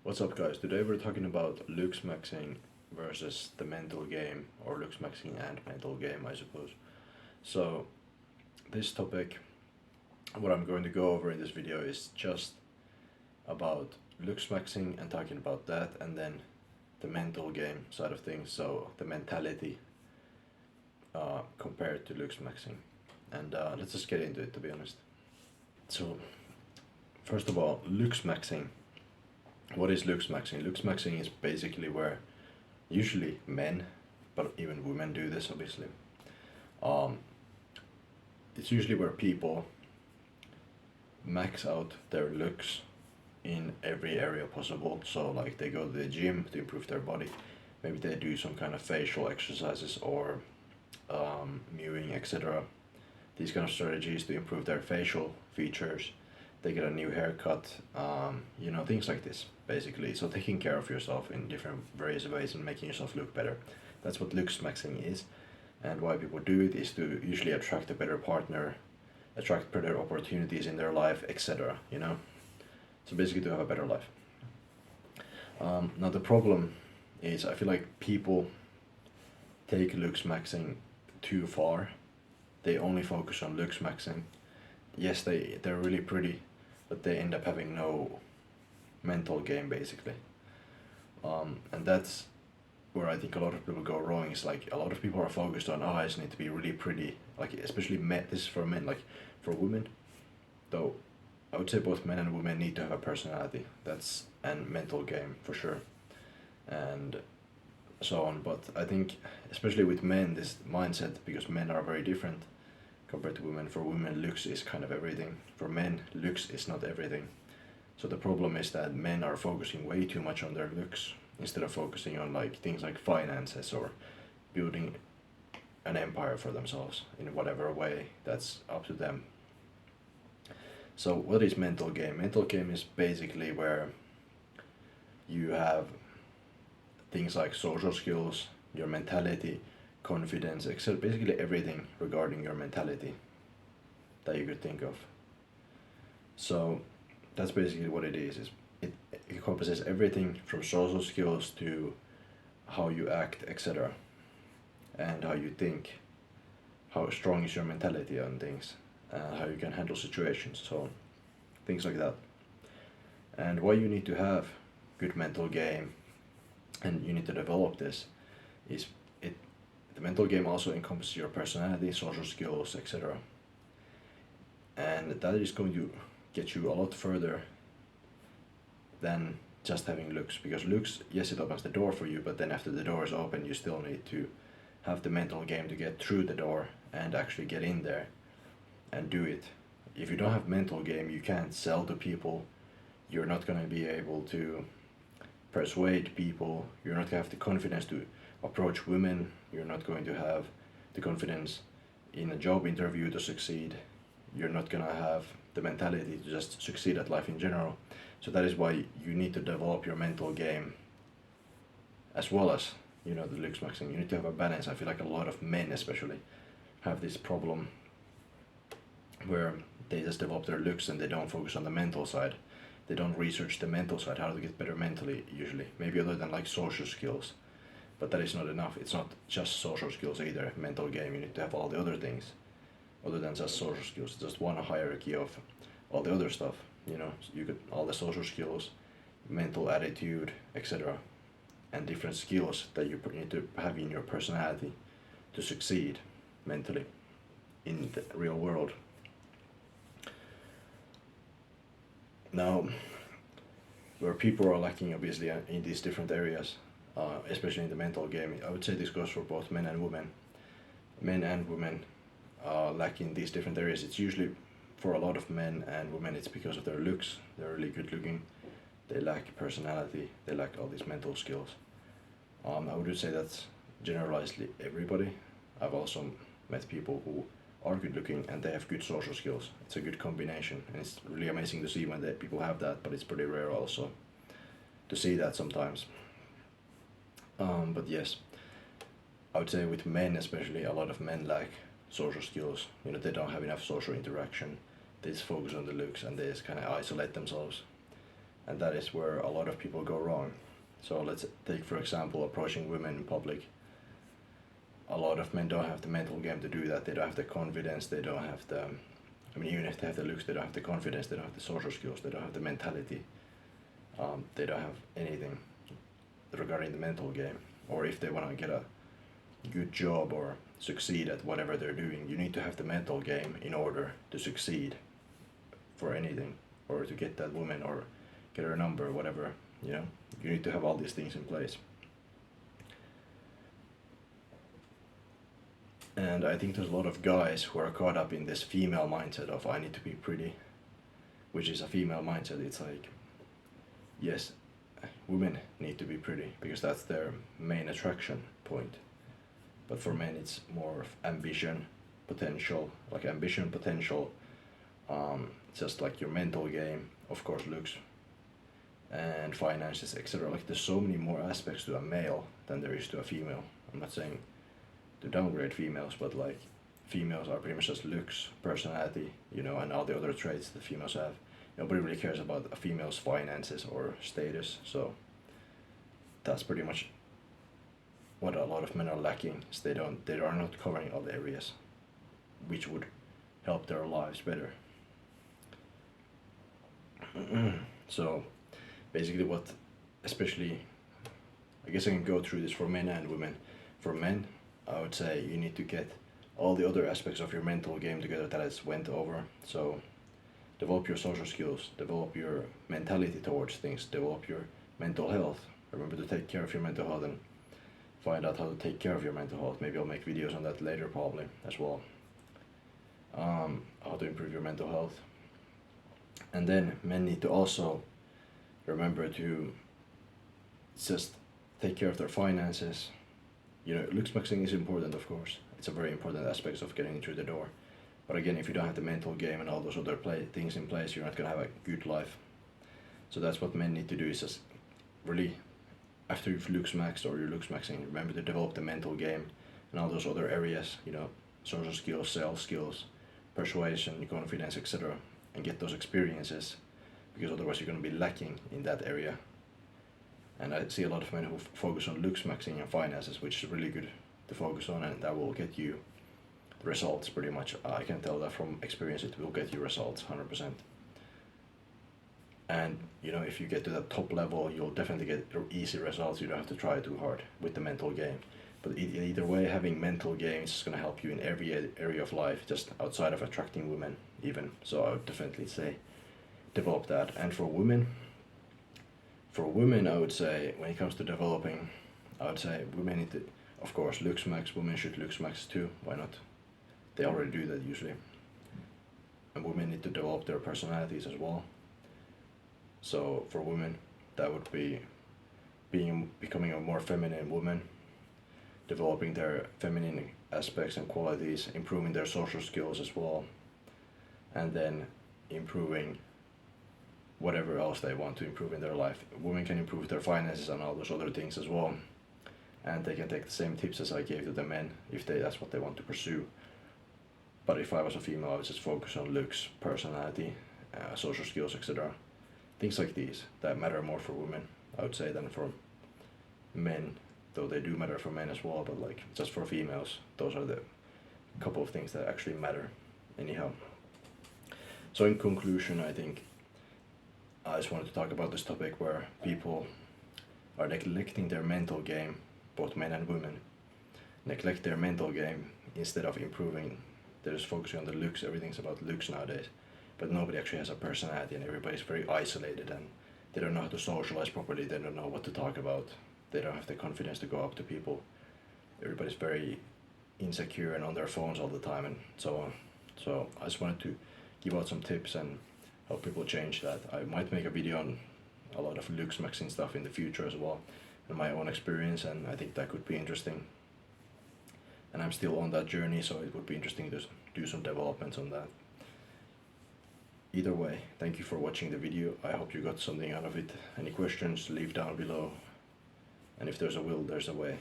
What's up, guys? Today we're talking about Looksmaxxing versus the mental game, or Looksmaxxing and mental game, I suppose. So, this topic, what I'm going to go over in this video is just about Looksmaxxing and talking about that, and then the mental game side of things, so the mentality compared to Looksmaxxing. And let's just get into it, to be honest. So, first of all, Looksmaxxing. What is Looksmaxxing? Looksmaxxing is basically where usually men, but even women do this obviously. It's usually where people max out their looks in every area possible. So like they go to the gym to improve their body. Maybe they do some kind of facial exercises or mewing, etc. These kind of strategies to improve their facial features. They get a new haircut, things like this, basically. So taking care of yourself in different various ways and making yourself look better. That's what Looksmaxxing is. And why people do it is to usually attract a better partner, attract better opportunities in their life, etc. So basically to have a better life. Now the problem is, I feel like people take Looksmaxxing too far. They only focus on Looksmaxxing. Yes, they're really pretty, but they end up having no mental game, basically. And that's where I think a lot of people go wrong. Is like a lot of people are focused on, I just need to be really pretty. Like especially men. This is for men. Like for women, though, I would say both men and women need to have a personality. That's and mental game for sure, and so on. But I think especially with men, this mindset, because men are very different compared to women. For women, looks is kind of everything. For men, looks is not everything. So the problem is that men are focusing way too much on their looks instead of focusing on like things like finances or building an empire for themselves in whatever way that's up to them. So what is mental game? Mental game is basically where you have things like social skills, your mentality, confidence, etc. Basically everything regarding your mentality that you could think of. So that's basically what it is. It encompasses everything from social skills to how you act, etc. And how you think, how strong is your mentality on things, how you can handle situations, so things like that. And why you need to have good mental game and you need to develop this is the mental game also encompasses your personality, social skills, etc. And that is going to get you a lot further than just having looks, because looks, yes, it opens the door for you, but then after the door is open, you still need to have the mental game to get through the door and actually get in there and do it. If you don't have mental game, you can't sell to people, you're not going to be able to persuade people, you're not going to have the confidence to approach women, you're not going to have the confidence in a job interview to succeed, you're not going to have the mentality to just succeed at life in general. So that is why you need to develop your mental game as well as, the Looksmaxxing. You need to have a balance. I feel like a lot of men especially have this problem where they just develop their looks and they don't focus on the mental side. They don't research the mental side, how to get better mentally usually. Maybe other than like social skills. But that is not enough. It's not just social skills either. Mental game, you need to have all the other things other than just social skills. Just one hierarchy of all the other stuff. You get all the social skills, mental attitude, etc. And different skills that you need to have in your personality to succeed mentally in the real world. Now, where people are lacking obviously in these different areas, especially in the mental game, I would say this goes for both men and women. Men and women lack in these different areas. It's usually for a lot of men and women, it's because of their looks. They're really good looking. They lack personality. They lack all these mental skills. I would say that's generalizedly everybody. I've also met people who are good looking and they have good social skills. It's a good combination, and it's really amazing to see when people have that, but it's pretty rare also to see that sometimes. But yes, I would say with men especially, a lot of men lack social skills. They don't have enough social interaction. They just focus on the looks and they just kind of isolate themselves. and that is where a lot of people go wrong. So let's take, for example, approaching women in public. A lot of men don't have the mental game to do that. They don't have the confidence, they don't have the, I mean, even if they have the looks, they don't have the confidence, they don't have the social skills, they don't have the mentality, they don't have anything regarding the mental game. Or if they want to get a good job or succeed at whatever they're doing, you need to have the mental game in order to succeed for anything, or to get that woman or get her number, whatever, you know. You need to have all these things in place. And I think there's a lot of guys who are caught up in this female mindset of I need to be pretty, which is a female mindset. It's like, yes, women need to be pretty because that's their main attraction point. But for men it's more of ambition, potential, just like your mental game, of course looks, and finances, etc. Like there's so many more aspects to a male than there is to a female. I'm not saying to downgrade females, but like females are pretty much just looks, personality, you know, and all the other traits that females have. Nobody really cares about a female's finances or status, so that's pretty much what a lot of men are lacking. Is they are not covering all the areas which would help their lives better. So basically what, especially, I guess I can go through this for men and women. For men, I would say you need to get all the other aspects of your mental game together that I just went over. So develop your social skills, develop your mentality towards things, develop your mental health. Remember to take care of your mental health and find out how to take care of your mental health. Maybe I'll make videos on that later probably as well. How to improve your mental health. And then men need to also remember to just take care of their finances. You know, Looksmaxxing is important, of course. It's a very important aspect of getting through the door. But again, if you don't have the mental game and all those other things in place, you're not going to have a good life. So that's what men need to do, is just really, after you've Looksmaxxed or you're Looksmaxxing, remember to develop the mental game and all those other areas, you know, social skills, sales skills, persuasion, confidence, etc. and get those experiences, because otherwise you're going to be lacking in that area. And I see a lot of men who focus on Looksmaxxing and finances, which is really good to focus on, and that will get you the results pretty much. I can tell that from experience, it will get you results 100%. And you know, if you get to that top level, you'll definitely get easy results. You don't have to try too hard with the mental game. But either way, having mental games is going to help you in every area of life, just outside of attracting women even. So I would definitely say develop that. And for women, I would say when it comes to developing, I would say women need to, of course, Looksmaxx. Women should Looksmaxx too. Why not? They already do that usually. And women need to develop their personalities as well. So for women, that would be becoming a more feminine woman, developing their feminine aspects and qualities, improving their social skills as well, and then improving whatever else they want to improve in their life. Women can improve their finances and all those other things as well, and they can take the same tips as I gave to the men if that's what they want to pursue. But if I was a female, I would just focus on looks, personality, social skills, etc. Things like these that matter more for women, I would say, than for men, though they do matter for men as well, but like just for females, those are the couple of things that actually matter anyhow. So in conclusion, I think I just wanted to talk about this topic where people are neglecting their mental game, both men and women, neglect their mental game instead of improving. They're just focusing on the looks. Everything's about looks nowadays, but nobody actually has a personality, and everybody's very isolated, and they don't know how to socialize properly. They don't know what to talk about. They don't have the confidence to go up to people. Everybody's very insecure and on their phones all the time and so on. So I just wanted to give out some tips and help people change that. I might make a video on a lot of Looksmaxxing stuff in the future as well, and my own experience, and I think that could be interesting. And I'm still on that journey, so it would be interesting to do some developments on that. Either way, thank you for watching the video. I hope you got something out of it. Any questions, leave down below. And if there's a will, there's a way.